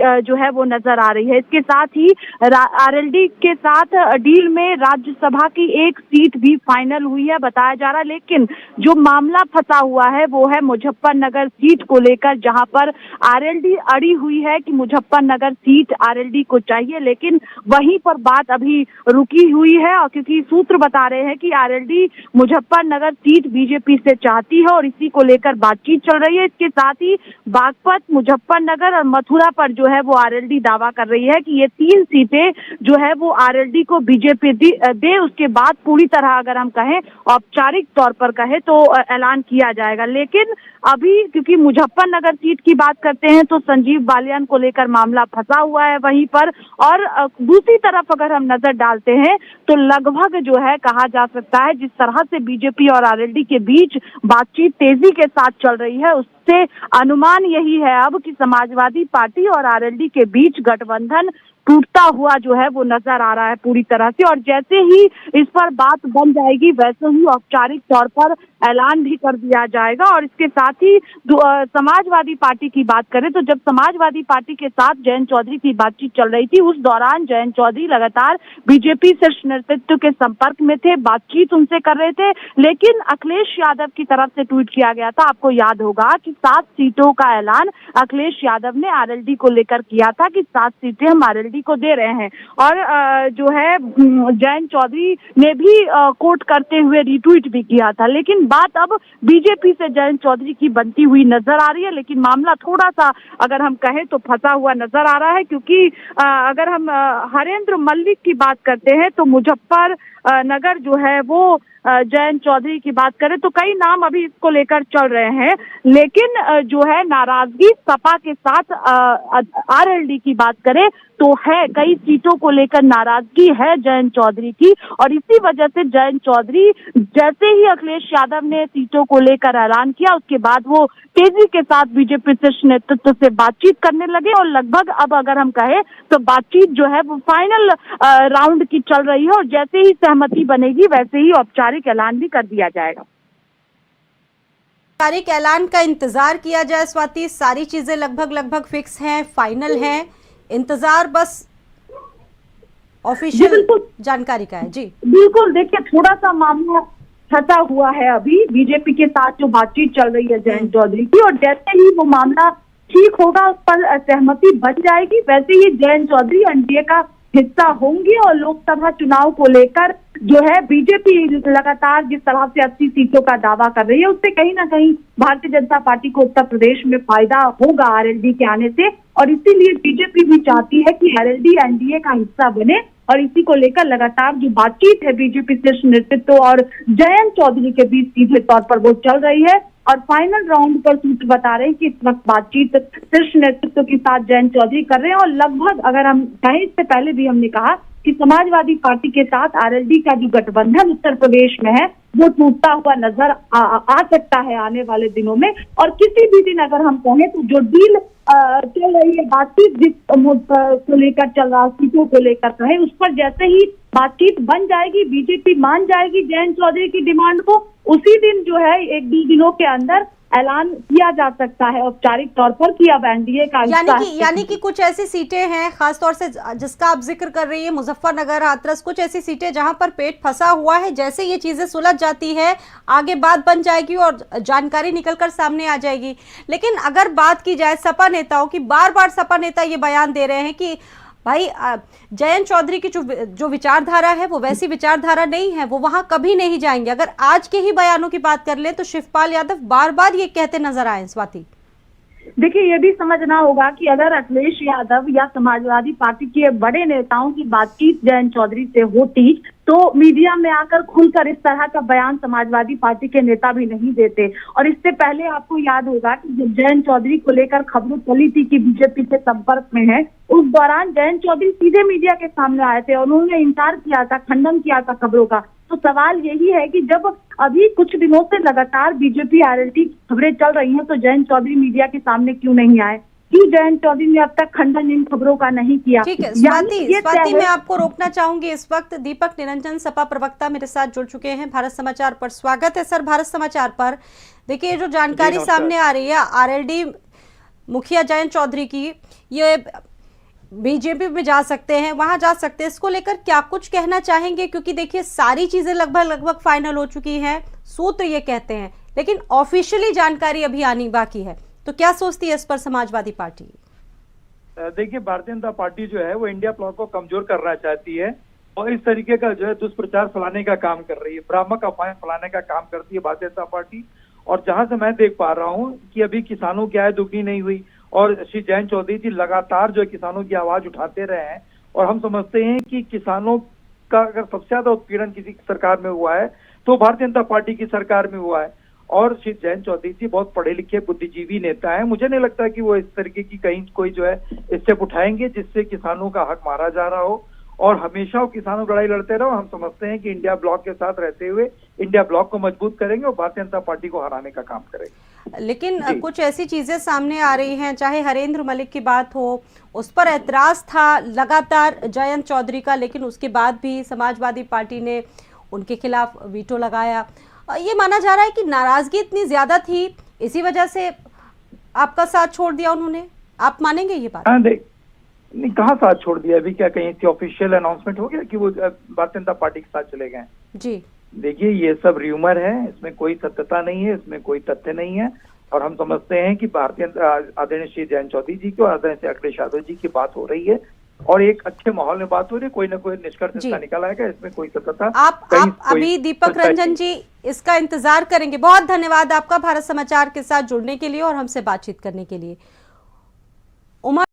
जो है वो नजर आ रही है। इसके साथ ही आरएलडी के साथ डील में राज्यसभा की एक सीट भी फाइनल हुई है बताया जा रहा है, लेकिन जो मामला फंसा हुआ है वो है मुजफ्फरनगर सीट को लेकर, जहां पर आरएलडी अड़ी हुई है कि मुजफ्फरनगर सीट आरएलडी को चाहिए, लेकिन वहीं पर बात अभी रुकी हुई है। और क्योंकि सूत्र बता रहे हैं कि आरएलडी मुजफ्फरनगर सीट बीजेपी से चाहती है और इसी को लेकर बातचीत चल रही है। इसके साथ ही बागपत, मुजफ्फरनगर और मथुरा पर जो है वो आरएलडी दावा कर रही है कि ये 3 सीटें जो है वो आरएलडी को बीजेपी दे। उसके बाद पूरी तरह अगर हम कहें, औपचारिक तौर पर कहें तो ऐलान किया जाएगा। लेकिन अभी क्योंकि मुजफ्फरनगर सीट की बात करते हैं तो संजीव बालियान को लेकर मामला फंसा हुआ है वहीं पर, और दूसरी तरफ अगर हम नजर डालते हैं तो लगभग जो है कहा जा सकता है जिस तरह से बीजेपी और आरएलडी के बीच बातचीत तेजी के साथ चल रही है, उससे अनुमान यही है अब कि समाजवादी पार्टी और आरएलडी के बीच गठबंधन टूटता हुआ जो है वो नजर आ रहा है पूरी तरह से। और जैसे ही इस पर बात बन जाएगी वैसे ही औपचारिक तौर पर ऐलान भी कर दिया जाएगा। और इसके साथ ही समाजवादी पार्टी की बात करें तो जब समाजवादी पार्टी के साथ जयंत चौधरी की बातचीत चल रही थी उस दौरान जयंत चौधरी लगातार बीजेपी शीर्ष नेतृत्व के संपर्क में थे, बातचीत उनसे कर रहे थे, लेकिन अखिलेश यादव की तरफ से ट्वीट किया गया था। आपको याद होगा कि 7 सीटों का ऐलान अखिलेश यादव ने आरएलडी को लेकर किया था कि 7 सीटें हम आरएलडी को दे रहे हैं। और जो है जयंत चौधरी ने भी कोट करते हुए रिट्वीट भी किया था। लेकिन बात अब बीजेपी से जयंत चौधरी की बनती हुई नजर आ रही है, लेकिन मामला थोड़ा सा अगर हम कहें तो फंसा हुआ नजर आ रहा है, क्योंकि अगर हम हरेंद्र मल्लिक की बात करते हैं तो मुजफ्फरनगर जो है वो जयंत चौधरी की बात करें तो कई नाम अभी इसको लेकर चल रहे हैं, लेकिन जो है नाराजगी सपा के साथ आरएलडी की बात करें तो है, कई सीटों को लेकर नाराजगी है जयंत चौधरी की। और इसी वजह से जयंत चौधरी जैसे ही अखिलेश यादव ने सीटों को लेकर ऐलान किया उसके बाद वो तेजी के साथ बीजेपी शीर्ष नेतृत्व से बातचीत करने लगे और लगभग अब अगर हम कहें तो बातचीत जो है वो फाइनल राउंड की चल रही है और जैसे ही सहमति बनेगी वैसे ही औपचारिक ऐलान भी कर दिया जाएगा। औपचारिक ऐलान का इंतजार किया जाए स्वाति, सारी चीजें लगभग फिक्स हैं, फाइनल हैं, इंतजार बस ऑफिशियल जानकारी का है। जी बिल्कुल, देखिए थोड़ा सा मामला फंसा हुआ है अभी बीजेपी के साथ जो बातचीत चल रही है जयंत चौधरी की, और जैसे ही वो मामला ठीक होगा उस पर सहमति बन जाएगी वैसे ही जयंत चौधरी एनडीए का हिस्सा होंगे। और लोकसभा चुनाव को लेकर जो है बीजेपी लगातार जिस तरह से 80 सीटों का दावा कर रही है उससे कहीं ना कहीं भारतीय जनता पार्टी को उत्तर प्रदेश में फायदा होगा आरएलडी के आने से, और इसीलिए बीजेपी भी चाहती है कि आरएलडी एनडीए का हिस्सा बने। और इसी को लेकर लगातार जो बातचीत है बीजेपी शीर्ष नेतृत्व और जयंत चौधरी के बीच सीधे तौर पर वो चल रही है। और फाइनल राउंड पर सूत्र बता रहे हैं कि इस वक्त बातचीत शीर्ष नेतृत्व के साथ जयंत चौधरी कर रहे हैं। और लगभग अगर हम कहें, इससे पहले भी हमने कहा कि समाजवादी पार्टी के साथ आरएलडी का जो गठबंधन उत्तर प्रदेश में है वो टूटता हुआ नजर आ सकता है आने वाले दिनों में। और किसी भी दिन अगर हम कहें तो जो डील चल रही है, बातचीत जिस को लेकर चल रहा, सीटों को लेकर कहें, उस पर जैसे ही बातचीत बन जाएगी, बीजेपी मान जाएगी जयंत चौधरी की डिमांड को, उसी दिन जो है 1-2 दिनों के अंदर ऐलान किया जा सकता है औपचारिक तौर पर कि अब एनडीए का यानी कि कुछ ऐसी सीटें हैं खासतौर से जिसका आप जिक्र कर रही है, मुजफ्फरनगर, हाथरस, कुछ ऐसी सीटें जहां पर पेट फंसा हुआ है, जैसे ये चीजें सुलझ जाती है आगे बात बन जाएगी और जानकारी निकलकर सामने आ जाएगी। लेकिन अगर बात की जाए सपा नेताओं की, बार बार सपा नेता ये बयान दे रहे हैं कि भाई जयंत चौधरी की जो विचारधारा है वो वैसी विचारधारा नहीं है, वो वहां कभी नहीं जाएंगे। अगर आज के ही बयानों की बात कर ले तो शिवपाल यादव बार बार ये कहते नजर आए। स्वाति, देखिए ये भी समझना होगा कि अगर अखिलेश यादव या समाजवादी पार्टी के बड़े नेताओं की बातचीत जयंत चौधरी से होती तो मीडिया में आकर खुलकर इस तरह का बयान समाजवादी पार्टी के नेता भी नहीं देते। और इससे पहले आपको याद होगा कि जब जयंत चौधरी को लेकर खबरें चली थी कि बीजेपी के संपर्क में है, उस दौरान जयंत चौधरी सीधे मीडिया के सामने आए थे और उन्होंने इनकार किया था, खंडन किया था खबरों का। तो सवाल यही है कि जब अभी कुछ दिनों से लगातार बीजेपी आरएलडी खबरें चल रही हैं तो जयंत चौधरी मीडिया के सामने क्यों नहीं आए, क्यों जयंत चौधरी ने अब तक खंडन इन खबरों का नहीं किया। ठीक है स्वाति, मैं आपको रोकना चाहूंगी इस वक्त। दीपक निरंजन सपा प्रवक्ता मेरे साथ जुड़ चुके हैं भारत समाचार पर। स्वागत है सर भारत समाचार पर। देखिए जो जानकारी सामने आ रही है आरएलडी मुखिया जयंत चौधरी की, ये बीजेपी में जा सकते हैं, वहां जा सकते हैं, इसको लेकर क्या कुछ कहना चाहेंगे? क्योंकि देखिए सारी चीजें लगभग फाइनल हो चुकी हैं, सूत्र ये कहते हैं, लेकिन ऑफिशियली जानकारी अभी आनी बाकी है। तो क्या सोचती है इस पर समाजवादी पार्टी? देखिए, भारतीय जनता पार्टी जो है वो इंडिया ब्लॉक को कमजोर करना चाहती है और इस तरीके का जो है दुष्प्रचार फैलाने का काम कर रही है, भ्रामक अफवाहें फैलाने का काम करती है भारतीय जनता पार्टी। और जहां से मैं देख पा रहा हूं कि अभी किसानों की आय दुगनी नहीं हुई और श्री जयंत चौधरी जी लगातार जो है किसानों की आवाज उठाते रहे हैं। और हम समझते हैं कि किसानों का अगर सबसे ज्यादा उत्पीड़न किसी सरकार में हुआ है तो भारतीय जनता पार्टी की सरकार में हुआ है। और श्री जयंत चौधरी जी बहुत पढ़े लिखे बुद्धिजीवी नेता हैं, मुझे नहीं लगता कि वो इस तरीके की कहीं कोई जो है स्टेप उठाएंगे जिससे किसानों का हक मारा जा रहा हो और हमेशा वो किसानों की लड़ाई लड़ते रहो। हम समझते हैं कि इंडिया ब्लॉक के साथ रहते हुए इंडिया ब्लॉक को मजबूत करेंगे और भारतीय जनता पार्टी को हराने का काम करेंगे। लेकिन कुछ ऐसी चीजें सामने आ रही हैं, चाहे हरेंद्र मलिक की बात हो, उस पर ऐतराज था लगातार जयंत चौधरी का, लेकिन उसके बाद भी समाजवादी पार्टी ने उनके खिलाफ वीटो लगाया। ये माना जा रहा है कि नाराजगी इतनी ज्यादा थी, इसी वजह से आपका साथ छोड़ दिया उन्होंने। आप मानेंगे ये बात? नहीं, कहाँ साथ छोड़ दिया? अभी क्या कहीं से ऑफिशियल अनाउंसमेंट हो गया कि वो भारतीय जनता पार्टी के साथ चले गए? जी देखिए, ये सब र्यूमर है, इसमें कोई सत्यता नहीं है, इसमें कोई तथ्य नहीं है। और हम समझते हैं कि भारतीय आदरणीय श्री जयंत चौधरी जी की और आदरणीय श्री अखिलेश यादव जी की बात हो रही है और एक अच्छे माहौल में बात हो रही है, कोई ना कोई निष्कर्ष इसका निकल आएगा, इसमें कोई सत्यता। आप अभी दीपक रंजन जी इसका इंतजार करेंगे। बहुत धन्यवाद आपका भारत समाचार के साथ जुड़ने के लिए और हमसे बातचीत करने के लिए। उमा